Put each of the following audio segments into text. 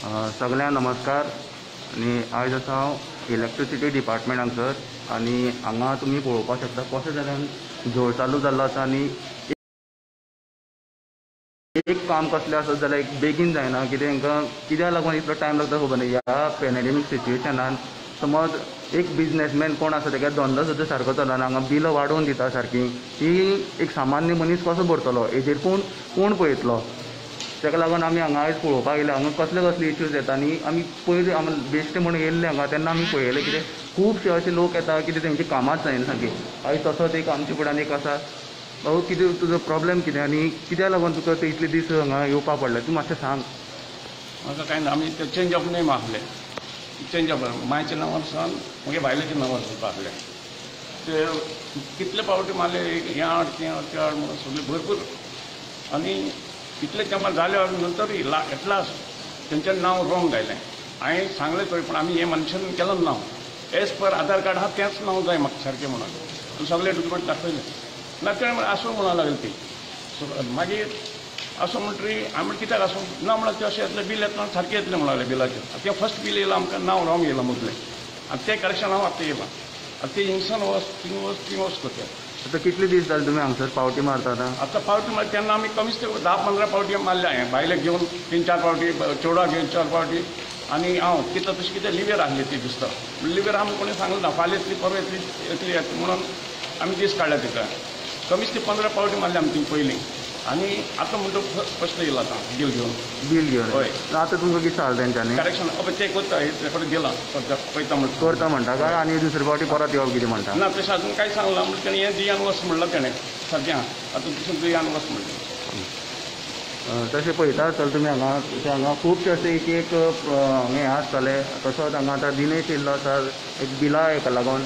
सगळ्यांक नमस्कार। आणि आज आसा हांव इलेक्ट्रिसिटी डिपार्टमेंट हांगसर आनी हांगा तुमी पळोवपाक शकता कशें तरेन झोळ चालू जाल्लो आसा। आनी एक काम कसलें आसत जाल्यार एक बेगीन जायना, कित्याक लागून इतलो टायम लागता खबर ना। ह्या पॅन्डेमीक सिच्युएशनान समज एक बिजनेसमॅन कोण आसा तेका धंदो सुद्दां सारको चलना, हांगा बिलां वाडोवन दिता सारकी, ती एक सामान्य मनीस कसो भरतलो, हेजेर कोण पळयतलो। ताका लागून आमी हांगा आयज पळोवपाक येयले हांगा कसले कसले इश्यूज येता। आनी आमी पयलीं आमी बेश्टे म्हणून येयल्ले हांगा तेन्ना आमी पळयलें कितें खुबशे अशे लोक येता कितें तेंची कामांच जायना सारकी। आयज तसोच एक आमचे फुड्यान एक आसा। भाऊ कितें तुजो प्रॉब्लेम कितें आनी कित्याक लागून तुका ते इतले दीस हांगा येवपा पडलें, तूं मातशें सांग। म्हाका कांय ना, आमी ते चेंज ऑफ नेम आसले, चेंज ऑफ मायच्या नांवार सावन म्हगे बायलेच्या नांवार करपा आसले। ते कितले पावटी मारले, हें हाड तें हाड म्हणून सगळे भरपूर। आनी इतले तेंपार जाले नंतर एट लास्ट तेंचें नांव रॉंग घायलें। हांवें सांगलें थंय पूण आमी हें मनशान केलं नांव एज पर आधार कार्ड आहा तेंच नांव जाय म्हाका सारकें म्हणून सगळे डॉक्युमेंट दाखयले ना। ते आसूं म्हणून लागले ती मागीर असो म्हणटरी हांवें म्हणलें कित्याक आसूं ना म्हणल्यार ते अशें येतलें बिल येतना सारकें येतलें म्हणून लागलें बिलाचेर। तें फर्स्ट बिल येयलां आमकां नांव रॉंग येयलां मदलें आनी तें करेक्शन हांव आतां येयलां। आतां तें हिंगसान तीन वर्स करता। आतां कितले दीस जाले तुमी हांगसर पावटी मारता आतां पावटी मार तेन्ना आमी कमीच ते 10-15 पावटी मारले हांवें बायलेक घेवन 3-4 पावटी, चेडवाक घेवन 4 पावटी। आनी हांव कितें तशें कितें लिव्हर आहली ती दिसता। लिव्हर आमकां कोणी सांगलें ना फाल्यां येतली परवा येतली म्हणून आमी दीस काडल्या तिका। कमीच ती 15 पावटी मारली आमी ती पयलीं। आनी आतां म्हणटा फस्ट येयला आतां बिल घेवन हय। आतां तुमकां कितें सांगलें तेंच्यांनी करेक्शन ते करता कडेन गेला पळयता करता म्हणटा काय आनी दुसरे फावटी परत येवप कितें म्हणटा ना तशें अजून कांय सांगलां। म्हणजे तेणें हें दियान वच म्हणलां तेणें सारकें आतां दुसरें दियान वच म्हणलें। तशें पळयता आसतलें तुमी हांगा खुबशे अशे एक हें आसतलें। तसोच हांगा आतां दिनेश येयल्लो आसा एक बिला हेका लागून,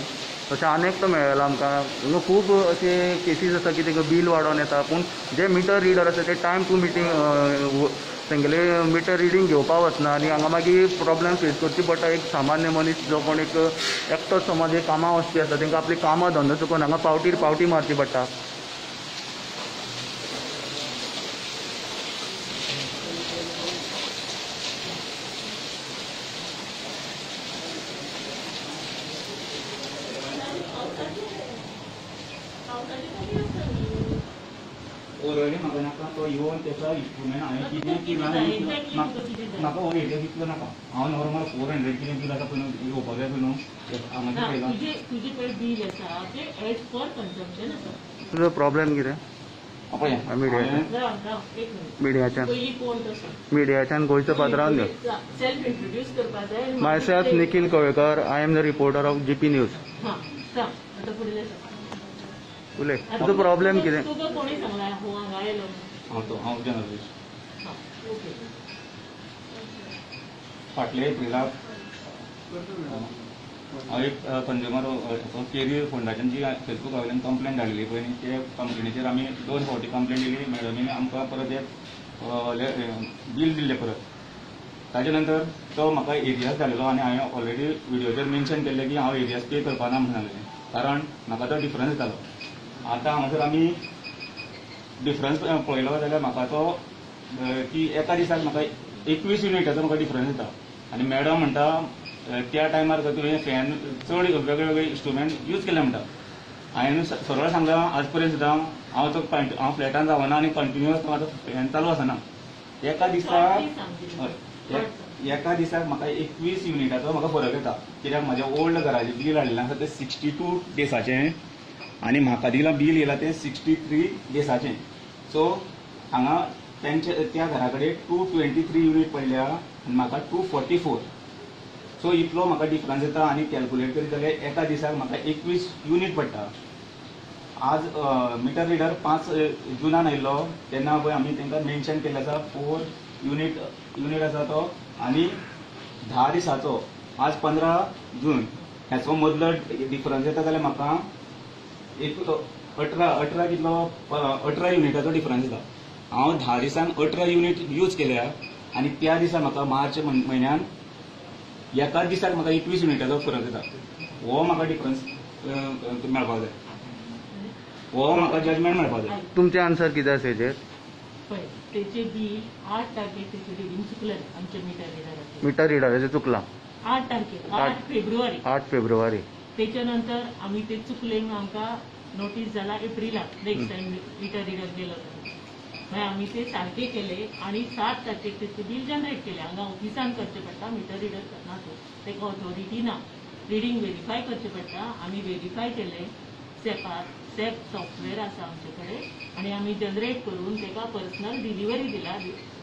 तशें आनेकटो मेळ्ळो आमकां। हांगा खूब अशे केसीस आसा की तेका बील वाडोवन येता, पूण जे मिटर रिडर आसा ते टायम टू मिटींग तेंगेले मिटर रिडींग घेवपा वचना आनी हांगा मागीर प्रॉब्लेम फेस करची पडटा। एक सामान्य मनीस जो कोण एक एकटो समज एक कामां वचपी आसा तांकां आपली कामां धंदो चुकोवन हांगा पावटीर पावटी मारची पडटा। ओरली म्हाका नाका तो येवन तेका इंस्ट्रुमेंट हांवें कितें कितें म्हाका हो एरिया कितलो नाका। हांव नॉर्मल 400 कितें बिल आसा पळय येवपाक जाय पळय न्हू हांगा पळयलां। तुजे पळय बिल आसा तें एज पर कन्जम्पशन आसा। तुजो प्रॉब्लेम कितें पळय मिडियाच्यान गोंयचो पात्रांव घेवन सेल्फ इंट्रोड्यूस करपा जाय। Myself Nikhil Kavlekar, I am the reporter of GP news. आतां फुडलें उलय तुजो प्रॉब्लेम कितें? तुका कोणी सांगला हो हांगा येयलो? हांव जर्नलिस्ट। फाटल्या एप्रिलाक हांव एक कंज्युमर केरी फंडाच्यान जी फेसबुका वयल्यान कंप्लेन धाडलेली पळय न्ही, ते कंप्लेनीचेर आमी 2 फावटी कंप्लेन दिली। मॅडमीन आमकां परत एक बील दिल्लें परत। ताजे नंतर तो म्हाका एरियास धाडलेलो आनी हांवें ऑलरेडी व्हिडिओचेर मेन्शन केल्लें की हांव एरियास पे करपाना म्हणून सांगलें, कारण म्हाका तो डिफरन्स येतालो। आतां हांगासर आमी डिफरन्स पळयलो जाल्यार म्हाका तो की एका दिसाक म्हाका 21 युनिटाचो म्हाका डिफरन्स येता। आनी मॅडम म्हणटा त्या टायमार तुवें फॅन चड वेगळे वेगळे इंस्ट्रुमेंट यूज केले म्हणटा। हांवें सरळ सांगलां आज पर्यंत सुद्दां हांव फ्लॅटान रावना आनी कंटिन्युअस म्हाजो फॅन चालू आसना। एका दिसाक म्हाका 21 युनिटाचो म्हाका फरक येता। कित्याक म्हाज्या ओल्ड घराचें बिल हाडलेलें आसा तें 62 डेसाचें आनी म्हाका दिलां बिल येयलां तें 63 डेसाचें। सो हांगा त्या घरा कडेन 223 युनिट पडल्या आनी म्हाका 244। सो इतलो म्हाका डिफरन्स येता आनी कॅल्क्युलेट करीत जाल्यार एका दिसाक म्हाका 21 युनिट पडटा। आज मिटर रिडर 5 जुनान आयिल्लो तेन्ना पळय आमी तांकां मेन्शन केल्लें आसा 4 युनिट आसा तो आनी 10 दिसाचो आज 15 जून हेचो मदलो डिफरन्स येता जाल्यार म्हाका 18 युनिटाचो डिफरन्स येता। हांव 10 दिसान 18 युनिट यूज केल्या आनी त्या दिसा म्हाका मार्च म्हयन्यान एकाच दिसाक म्हाका 21 युनिटाचो फरक येता। हो म्हाका डिफरन्स मेळपाक जाय, हो म्हाका जजमेंट मेळपाक जाय। तुमचें आन्सर कितें आसा हेजेर? पळय तेचे बिल 8 तारखेक तेचे रिडींग चुकलें आमच्या मिटर रिडराचेर. मिटर रिडराचें चुकलां 8 तारखेक 8 फेब्रुवारी. 8 फेब्रुवारी. तेच्या नंतर आमी ते चुकलेंक आमकां नोटीस जाला एप्रिलाक नेक्स्ट टायम मिटर रिडर गेलो तर मागीर आमी ते सारके केले आणि 7 तारखेक तेचे बिल जनरेट केले. हांगा ऑफिसान करचें पडटा, मिटर रिडर करना तो, तेका ऑथॉरिटी ना. रिडींग व्हेरीफाय करचें पडटा. आमी व्हेरीफाय केले सेप सॉफ्टवेअर आसा आमचे कडेन आणि आमी जनरेट करून तेका पर्सनल डिलिव्हरी दिला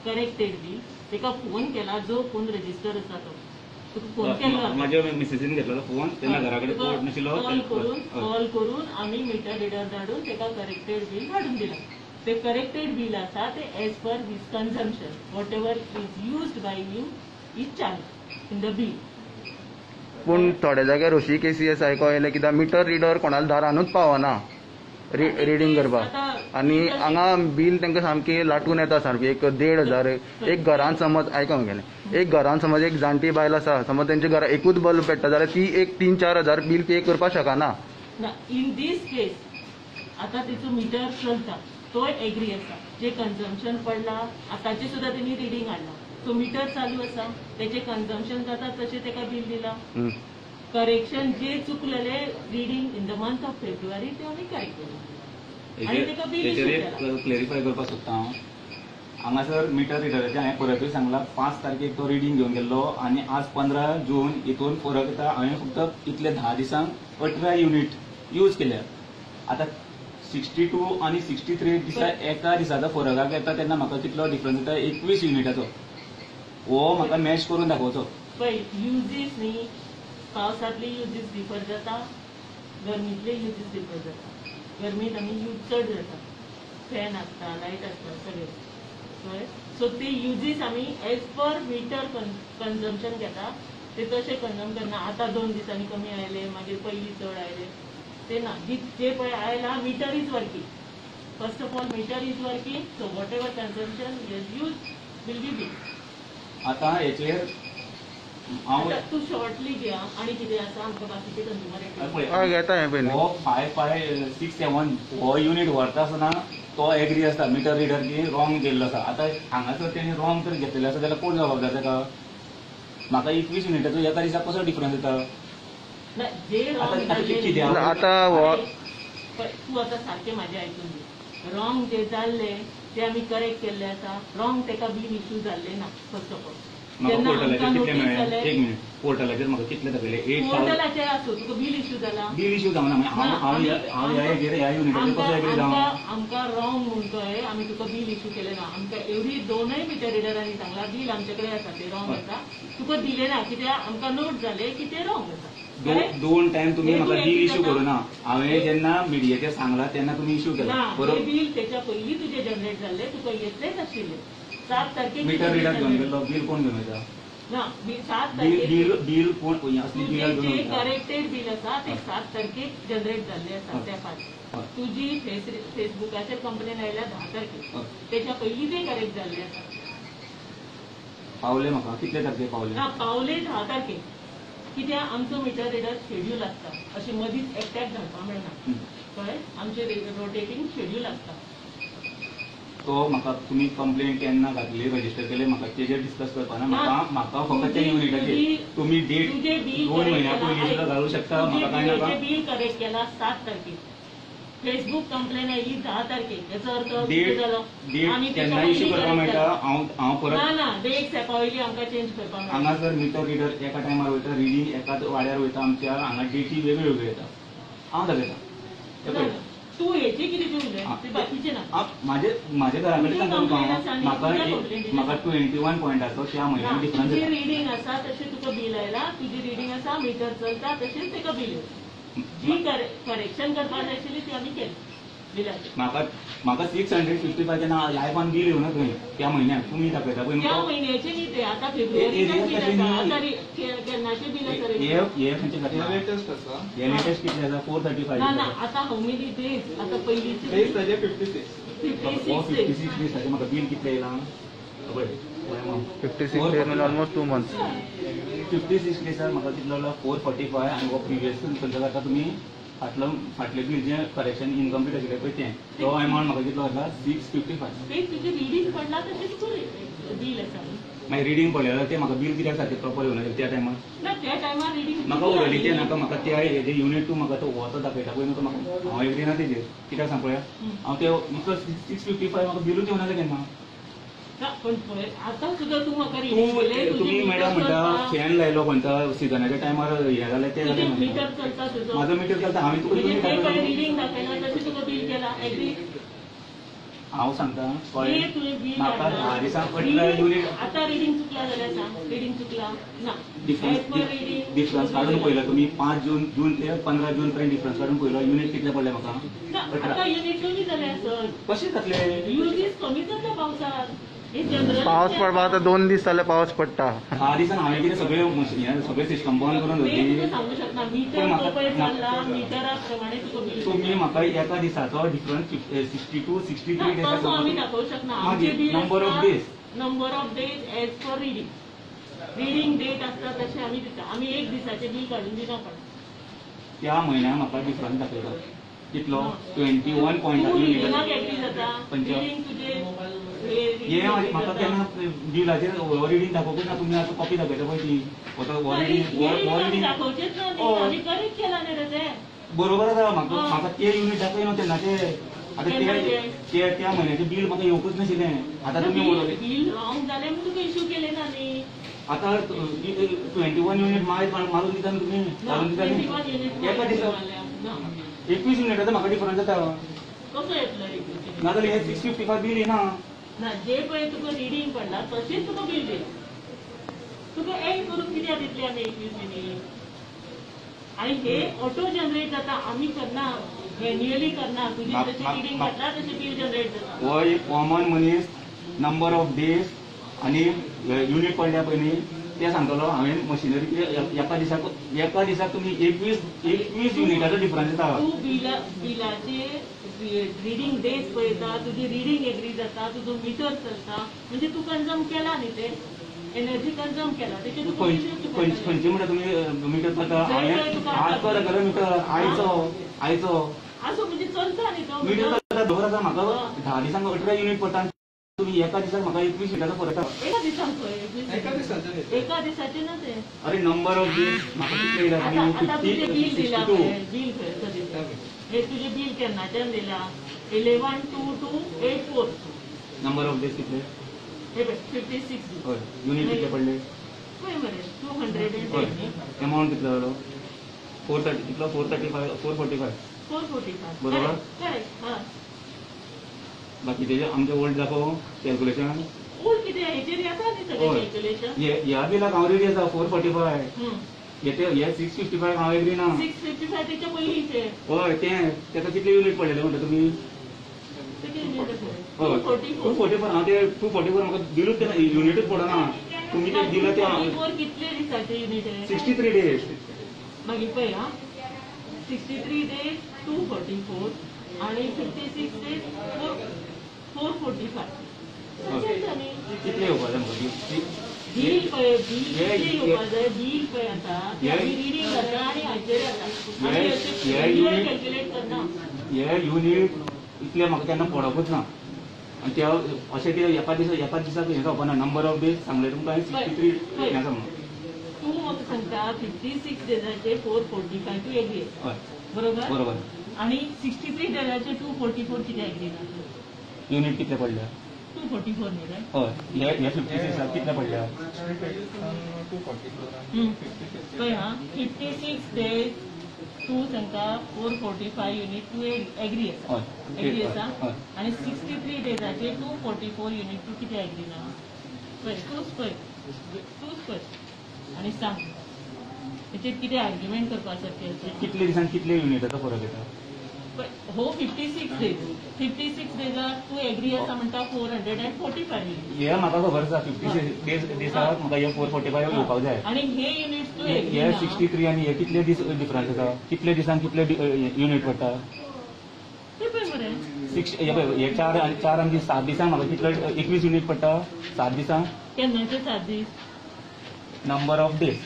करेक्टेड बिल. तेका फोन केला जो कोण रजिस्टर आसा तो तुका फोन केलो माझ्या मिसेसीन घेतलेलो फोन तेन्ना घरा कडेन पोर्ट नाशिल्लो कॉल करून आमी मिटर रिडर धाडून तेका करेक्टेड बिल धाडून दिला. ते करेक्टेड बिल आसा ते as per his consumption what ever is used by him is charge in the bill. पूण थोड्या जाग्यार अशी केसी आसा आयको येयले कित्याक मिटर रिडर कोणाला दारानूच पावना रिडींग करपाक आनी हांगा बिल तांकां सामकी लाटून येता सारकी 1,500 एक घरान समज आयकोंक गेलें एक घरान समज एक जाणटी बायल आसा समज तेंच्या घरा एकूच बल्ब पेट्टा जाल्यार ती एक 3-4 हजार बिल पे करपाक शकना. इन दीस केस आता तेचो मिटर चलता तो एग्री आसा जे कन्झम्पशन पडला आतांचे सुद्धा त्यांनी रिडींग हाडला तो मिटर चालू आसा तेचे कन्झम्पशन जाता तशें तेका बिल दिला. करेक्शन जे चुकलेले reading in the month of फेब्रुवारी ते आमी करेक्ट केले आणि तेका बिल इश्यू केला. क्लेरिफाय करपाक सोदता हांव हांगासर मिटर रिडराचे हांवें परतूय सांगला 5 तारखेक तो रिडींग घेवन गेल्लो आणि आज 15 जून हितून फरक येता. हांवें फक्त इतले 10 दिसांक 18 युनिट यूज केल्या. आता 62 आणि 63 दिसा एका दिसाचो फरकाक येता तेन्ना म्हाका कितलो डिफरन्स येता 21 युनिटाचो हो म्हाका मॅच करून दाखोवचो. पळय युजीस न्ही पावसांतले युजीस डिफर जाता गरमीतले युजीस डिफर जाता. गरमीत आमी यूज चड जाता फॅन आसता लायट आसता सगळे कळ्ळें. सो ते युजीस आमी एज पर मिटर कन्झम्पशन घेता ते तशें कन्झम करना. आतां 2 दिसांनी कमी आयले मागीर पयलीं चड आयले ते ना. जे पळय आयला meter is working. First of all meter is working so what ever consumption is use will be bill. आता हेचेर तू शॉर्टली घ्या आणि कितें आसा आमकां बाकीचे कंज्युमर हय घेता हें पयलीं हो 5567 हो युनिट व्हरता आसतना तो एग्री आसता मिटर रिडर की रॉंग गेल्लो आसा. आता हांगासर तेणी रॉंग जर घेतलेलो आसा जाल्यार कोण जबाबदार ताका. म्हाका 21 युनिटाचो एका दिसाक कसो डिफरन्स येता. आता तू आता सारखे माझे आयकून घे. रॉंग जे जाल्ले ते आमी करेक्ट केल्ले आसा. रॉंग तेका बिल इश्यू जाल्ले ना. फर्स्ट ऑफ ऑल म्हाका पोर्टलाचेर कितले मेळ्ळे 1 मिनिट पोर्टलाचेर म्हाका कितले दाखयले 8 पोर्टलाचेर आसूं तुका बिल इश्यू जाला. बिल इश्यू जावना हांव ह्या युनिटाचेर कसो एग्री जावं. आमकां रॉंग म्हणून कळ्ळें आमी तुका बिल इश्यू केले ना. आमकां एवढी 2 मिटर रिडरांनी सांगला बिल आमचे कडेन आसा ते रॉंग आसा तुका दिले ना कित्याक आमकां नोट जाले की ते रॉंग आसा. 2 टायम तुम्ही म्हाका बिल इश्यू करू ना. हांवें जेन्ना मिडियाचेर सांगला तेन्ना तुम्ही इश्यू केला बरोबर. बिल त्याच्या पयलीं तुजे जनरेट जाल्ले तुका येतलेच आशिल्ले 7 तारखेक मिटर रिडर घेवन गेलो बिल कोण घेवन येता ना. 7 तारखेक बिल कोण असली बिल घेवन जे येता. करेक्टेड बिल आसा ते 7 तारखेक जनरेट जाल्ले आसा त्या पाट. तुजी फेसबुकाचेर कंप्लेन आयल्या 10 तारखेक तेच्या पयलीं ते करेक्ट जाल्ले आसा. पावले म्हाका कितले तारखेक पावले ना पावले 10 तारखेक कित्याक आमचो मिटर रिडर शेड्यूल आसता अशें मदींच एकट्याक घालपाक मेळना कळ्ळें. आमचे रोटेटिंग शेड्यूल आसता. तो म्हाका तुमी कंप्लेन केन्ना घातली रजिस्टर केले म्हाका तेजेर डिस्कस करपाना. म्हाका फक्त त्या युनिटाचेर तुमी डेट 2 म्हयन्या पयलीं सुद्दां घालूंक शकता. म्हाका काय नाका. बिल करेक्ट केला 7 तारखेक. फेसबुक कंप्लेन आयली 10 तारखेक. याचो अर्थ डेट केन्ना इश्यू करपाक मेळटा. हांव परत ना डेट सेपावयली आमकां चेंज करपाक मेळटा. हांगा जर मिटर रिडर एका टायमार वयता रिडींग एकाच वाड्यार वयता आमच्या हांगा डेटी वेगळ्यो वेगळ्यो येता. हांव दाखयता तू हेचे कितें उलय ते बाकीचे ना. म्हाजे घरा कडेन सांगता म्हाका 21 पॉयंटाचो त्या म्हयन्याक डिफरन्स तुजी रिडींग आसा तशें तुका बिल आयला. तुजी रिडींग आसा मिटर चलता तशेंच तेका बिल येता. जी करेक्शन करपाक जाय आशिल्ली ती आमी केली बिलाची. म्हाका 655 जेन्ना लायफान बिल येवना थंय त्या म्हयन्याक तुमी दाखयता पळय त्या म्हयन्याचे न्ही ते आतां फेब्रुवारीचे बिल आसा. केन्नाचे बिल आसा हे खंयचे खातीर लेटेस्ट आसा. हे लेटेस्ट कितले आसा 435. ना ना आतां हाऊ मेनी डेज आतां पयलींचे डेज ताजे 56 दिसाचे म्हाका बिल कितले येयला पळय 56 डेज म्हणजे ऑलमोस्ट 2 months. 56 डेजाक म्हाका कितलो 445 आनी हो प्रिवियस खंयचो जाता तुमी फाटले बील जे करेक्शन इनकम्प्लीट आशिल्लें पळय तें तो अमावंट म्हाका कितलो आसला 655. ते तुझे रिडींग पडला तशें तुका बील आसा मागीर रिडींग पडलें जाल्यार तें म्हाका बील कित्याक सारकें प्रॉपर येवना त्या टायमार ना त्या टायमार रिडींग म्हाका उरली तें नाका म्हाका त्या हेजे युनिट टू म्हाका तो वोतो दाखयता पळय न्हू तो म्हाका हांव एग्री ना तेजेर कित्याक सांग पळया हांव ते म्हाका 655 म्हाका बिलूच येवना जालें केन्ना. पण आता सुद्धा तू म्हाका रिडींग केलें तुम्ही मॅडम म्हणटा फॅन लायलो म्हणटा सिजनाच्या टायमार हे जालें ते जालें मीटर चलता तुजो माझो मीटर चलता हांवें तुका युनिट दाखयलो रिडींग दाखयना तशें तुका बील केला एग्री हांव सांगता कळ्ळें तुवें बील म्हाका 10 दिसांक पडला युनिट आता रिडींग चुकला जाल्यार सांग रिडींग चुकला ना डिफरन्स काढून पळयलो तुम्ही 5 जून ते 15 जून पर्यंत डिफरन्स काढून पळयलो युनिट कितले पडले म्हाका आता युनिट कमी जाले आसत कशें जातले युजीस कमी जाता पावसात हे जनरल पावस पडपा आता 2 दीस जाले पावस पडटा 10 दिसान हांवें कितें सगळे सिस्टम बंद करून दवरली सांगू शकना मीटर चल्ला मिटरा प्रमाणे तुका बील तुम्ही म्हाका एका दिसाचो डिफरन्स 62 63 तसो आमी दाखोवंक शकना आमचे bill number of days as per reading date आसता तशें आमी दिता आमी एक दिसाचे बील काडून दिना पण त्या म्हयन्याक म्हाका डिफरन्स दाखयता कितलो 21 पॉयंट एग्री जाता रिडींग तुजे हे म्हाका केन्ना बिलाचेर रिडींग दाखोवपूच ना तुम्ही आतां कॉपी दाखयता पळय ती रिडींग दाखोवचेच ना आमी करेक्ट केला न्ही रे ते बरोबर आसा म्हाका ते युनिट दाखयना तेन्ना ते आतां ते त्या म्हयन्याचें बील म्हाका येवंकूच नाशिल्लें आतां तुमी उलयले बील रॉंग जालें म्हूण तुका इश्यू केले ना न्ही आतां 21 युनिट मारून दिता न्ही तुमी मारून दिता न्ही एका दिसा 21 युनिटाचो म्हाका डिफरन्स जाता कसो येतलो नाजाल्यार हे 655 बील येना ना जे पळय तुका रिडींग पडला तशेंच तुका बील दे तुका एड करून कित्याक दितले आमी 21 मिनीट आणि हे ऑटो जनरेट जाता आमी करना मॅन्युअली करना तुजी जशी रिडींग पडला तशी बील जनरेट जाता हो एक कॉमन मनीस नंबर ऑफ डेज आणि युनिट पडल्या पयलीं ते सांगतलो हांवें मशिनरी एका दिसाक तुमी 21 युनिटाचो डिफरन्स येता तूं बिलाचे रिडींग डेज पळयता तुजी रिडींग एग्री जाता तुजो मिटर चलता म्हणजे तूं कन्झ्युम केला न्ही ते एनर्जी कन्झ्युम केला तेचे खंयचे म्हणटा तुमी मिटर चलता हांवें आज कर मिटर आयचो असो म्हणजे चलता न्ही तो मिटर चलता दोन आसा म्हाका 10 दिसांक 18 युनिट पडटा तुम्ही एका दिसाक म्हाका 21 युनिटाचो फरक आसा एका दिसाक खंय एका दिसाचे ना ते अरे नंबर ऑफ डेज म्हाका कितले येयला आता तुझे बिल दिला बिल खंय हे तुझे बिल केन्नाच्यान दिला 11/2/84 नंबर ऑफ डेज कितले हे 56 हय युनिट कितले पडले पळय मरे 210 अमावंट कितलो जालो 430 कितलो 445 बरोबर करेक्ट हां बाकी तेजे आमचे ओल्ड दाखव कॅल्क्युलेशन ओल्ड कितें हेचेर येता न्ही सगळें कॅल्क्युलेशन ह्या बिलाक हांव रेडी आसा 445 हे 655 हांव एग्री ना 655 तेच्या पयलींचे हय तेका कितले युनिट पडलेले म्हणटा तुमी हय 244 हांव ते 244 म्हाका बिलूच तेन्ना युनिटूच पडना तुमी ते दिला ते कितले दिसाचे युनिट 63 डेज मागीर पळय हां 63 डेज 244 आणि 56 डेज 445 कितले येवपा जाय म्हाका बिल पळय बिल येवपा जाय बिल पळय आतां रिडींग करता आनी हाचेर येता कॅल्क्युलेट करना हे युनिट इतले म्हाका केन्ना पडोकूच ना आनी ते अशें ते एका दिसाक हें जावपाना नंबर ऑफ डेज सांगले तुमकां 63 हें आसा म्हणून तूं म्हाका सांगता 56 डेजाचे 445 तूं एग्री बरोबर आणि 63 डेजाचे 244 कितें एग्री ना युनिट कितले पडल्या 244 न्ही रे हय हे 56 कितले पडल्या पळय हां 56 डेज तूं सांगता 445 युनिट तूं एग्री आसा आनी 63 डेजाचे 244 युनिट तूं कितें एग्री ना पळय तूंच पळय आनी सांग हेचेर कितें आर्ग्युमेंट करपा सारकें कितले दिसान कितले युनिटाचो फरक येता हो 56 डेजाक तूं एग्री आसा म्हणटा 445 हे म्हाका खबर आसा 56 डेजाक म्हाका हे 445 येवपाक जाय आनी हे युनिट तूं हे 63 आनी हे कितले दीस डिफरन्स आसा कितले दिसान कितले युनिट पडटा ते पळय मरे हे 4 आनी 7 दिसान म्हाका कितले 21 युनिट पडटा 7 दिसान केन्नाचे 7 दीस नंबर ऑफ डेज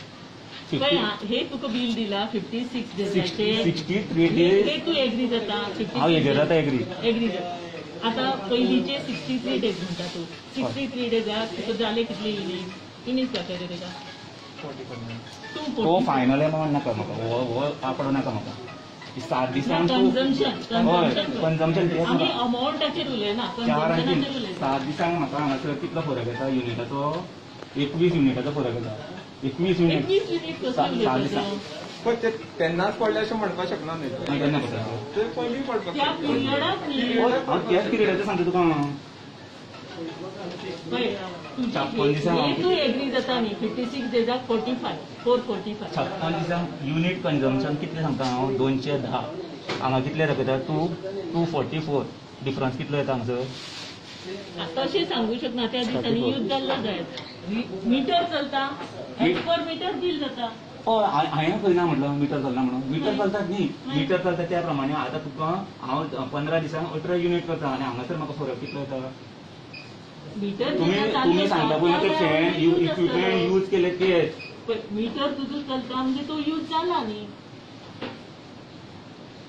पळय हे तुका बिल दिला 56 डेजाचे 63 हे days तू एग्री जाता हांव हेजेर जाता एग्री. एग्री जाता. आता पयलींचे 63 डेज म्हणटा तू 63 डेजाक तुका जाले कितले इनीस जाता तेका तो फायनल अमावंट नाका म्हाका हो आंकडो नाका म्हाका 7 दिसांक कंजम्पशन तेच आमी अमावंटाचेर उलयना 4 आनी कंजम्पशनाचेर उलयना. 7 दिसांक म्हाका हांगासर कितलो फरक येता युनिटाचो 21 युनिटाचो फरक येता 21 युनिट 21 युनिट कसो 7 उलयता दिसांक पण ते तेन्नाच पडले अशें म्हणपाक शकना न्ही मागीर केन्ना पडटा ते पयलीं पडपाक त्या पिरियडाक न्ही हांव त्याच पिरियडाचें सांगता तुका पळय छप्पन दिसांक तुजी तू एग्री जाता न्ही 56 डेजाक 445 56 दिसांक युनिट कंजम्पशन कितलें सांगता हांव 210 हांगा कितले दाखयता 244 डिफरन्स कितलो येता हांगासर तशें सांगू शकना त्या दिसांनी यूज जाल्लो जाय मिटर चलता एज पर मिटर बिल जाता. हय हांवें खंय ना म्हटलं मिटर चलना म्हणून मिटर चलतात न्ही मिटर चलता त्या प्रमाणे आतां तुका हांव 15 दिसांक 18 युनिट करता आनी हांगासर म्हाका फरक कितलो येता मिटर तुम्ही सांगता पळय ते फॅन इक्विपमेंट यूज केले तेच मीटर तुजो चलता म्हणजे तो यूज जाला न्ही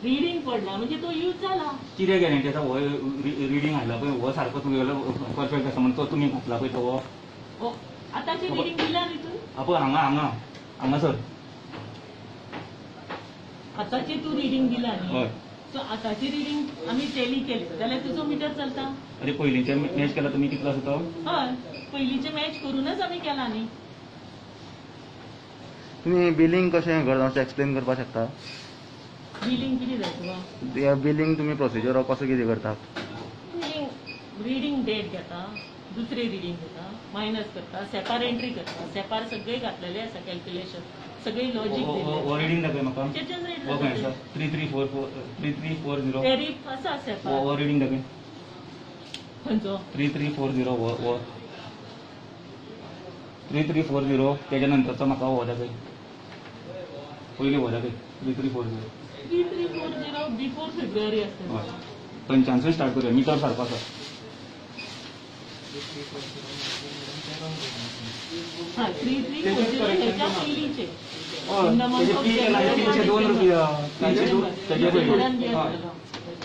रिडींग पडला म्हणजे तो यूज जाला. कितें गॅरंटी आसा हो रिडींग हाडला पळय हो सारको तुगेलो परफेक्ट आसा म्हणून तो तुमी घातला पळय तो आतांचे रिडींग दिला न्ही तूं पळय हांगासर आतांचे तू रिडींग दिला न्ही हय सो आतांची रिडींग आमी टॅली केले जाल्यार तुजो मिटर चलता. अरे पयलींचे मॅच केला तुमी कितलो आसा तो हय पयलींचे मॅच करूनच आमी केला न्ही. तुम्ही बिलिंग कशें करता मातशें एक्सप्लेन करपाक शकता. बिलिंग कितें जाय तुका बिलिंग तुम्ही प्रोसिजर कसो कितें करता. रिडींग डेट घेता दुसरी रिडींग घेता मायनस करता सेपार एंट्री करता सेपार सगळे घातलेले आसा कॅल्क्युलेशन सगळे लॉजीक हो रिडींग दाखय म्हाका ते जनरेट हो खंय आसा 3340 टॅरिफ आसा सेपार हो रिडींग दाखय खंयचो 3340 हो 3340 तेच्या नंतरचो म्हाका हो दाखय पयलीं हो दाखय 3340 3340 बिफोर फेब्रुवारी आसता. 85 स्टार्ट करूया मिटर सारको आसा. हा 3340 हेच्या पयलींचे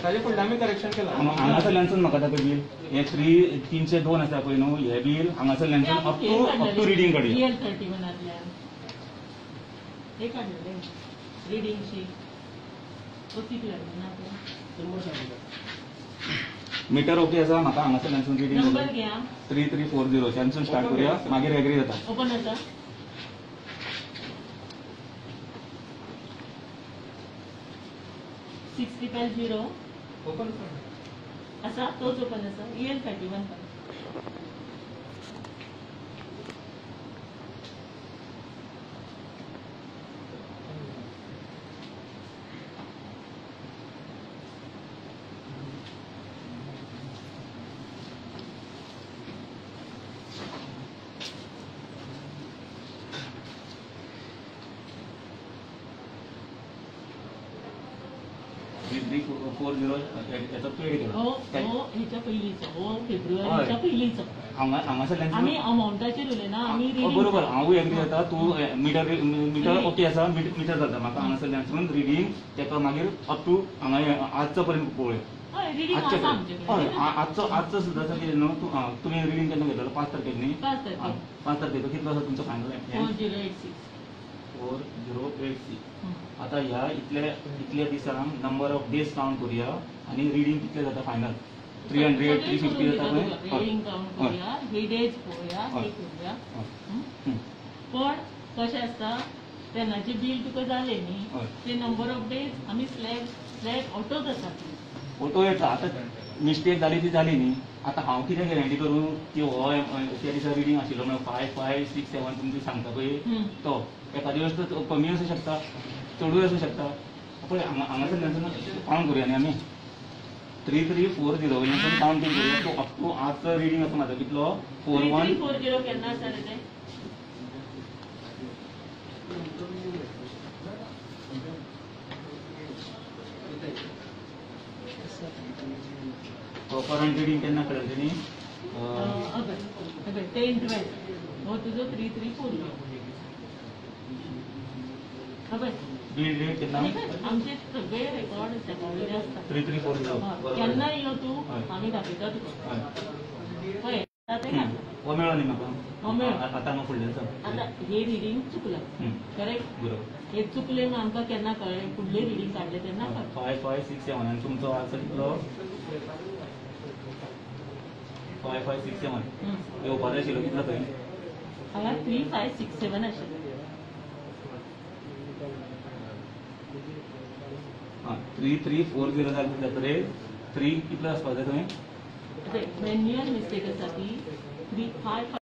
ताजे फुडलें आमी करेक्शन केलां. हांगासरल्यानसून म्हाका दाखय बील हे 302 आसा पळय न्हू हे बील हांगासरल्यानसून अप टू रिडींग काडया. EL31 हे काडलें रिडींग शीट मीटर ओके आसा म्हाका हांगासरल्यानसून रिडींग नंबर घ्या 3340 च्यानसून स्टार्ट करूया मागीर एग्री जाता. ओपन आसा 650 ओपन आसा तोच ओपन आसा EL31 याचा पेड केला ह्याच्या पहिलीचो हो फेब्रुवारीच्या पहिलीचो हांगासरल्यानसून आमी अमाउंटाचेर उलयना आमी बरोबर हांवूय एग्री जाता तूं मिटर ओके आसा मिटर जाता म्हाका हांगासरल्यानसून रिडींग तेका मागीर अप टू हांगा आजचो पर्यंत पळय आजचो सुद्दां आसा कितें न्हू तुमी रिडींग केन्ना घेतलो 5 तारखेक न्ही 5 तारखेक कितलो आसा तुमचो फायनल 4086 आता ह्या इतल्या दिसांक नंबर ऑफ डेज काउंट करूया आणि रिडींग कितले जाता फायनल 300 350 जाता पळय डेज पळोवया हे करूया. पण कशें आसता तेन्नाचे बिल तुका जाले न्ही ते नंबर ऑफ डेज आमी स्लॅब ऑटोच आसा ऑटो येता आतां मिस्टेक जाली ती जाली न्ही आतां हांव कितें गॅरंटी करूं की हो त्या दिसा रिडींग आशिल्लो म्हणून 5 5 6 7 तुमचे सांगता पळय तो एका दिवस तो कमी आसूं शकता चडूय आसूं शकता पळय हांगासरल्यानसून काउंट करूया न्ही आमी 3340 वयल्यानसून काउंटींग करूया तो अप टू आजचो रिडींग आसा म्हाजो कितलो 4140 केन्ना आसा रे ते करंट रिडींग केन्ना कळ्ळें तेणी 10-12 हो तुजो 3340 पळय बील डेट केन्ना आमचे सगळे रेकॉर्ड सेकंडरी असतात 3340 केन्ना यो तूं हय. आमी दाखयता तुका हय पळय आतां तें घाल. हो मेळ्ळो न्ही म्हाका हो मेळ्ळो. आतां हांगा फुडल्यान सांग आतां हे रिडींग चुकलां करेक्ट बरोबर हे चुकले मग आमकां केन्ना कळ्ळें फुडले रिडींग काडले तेन्ना कळ्ळें 5567 आनी तुमचो आसा कितलो 5567 येवपा जाय आशिल्लो कितलो थंय हांगा 3567 आशिल्लें हां 3340 जातरे 3 कितलो आसपा जाय थंय मॅन्युअल मिस्टेक आसा ती 35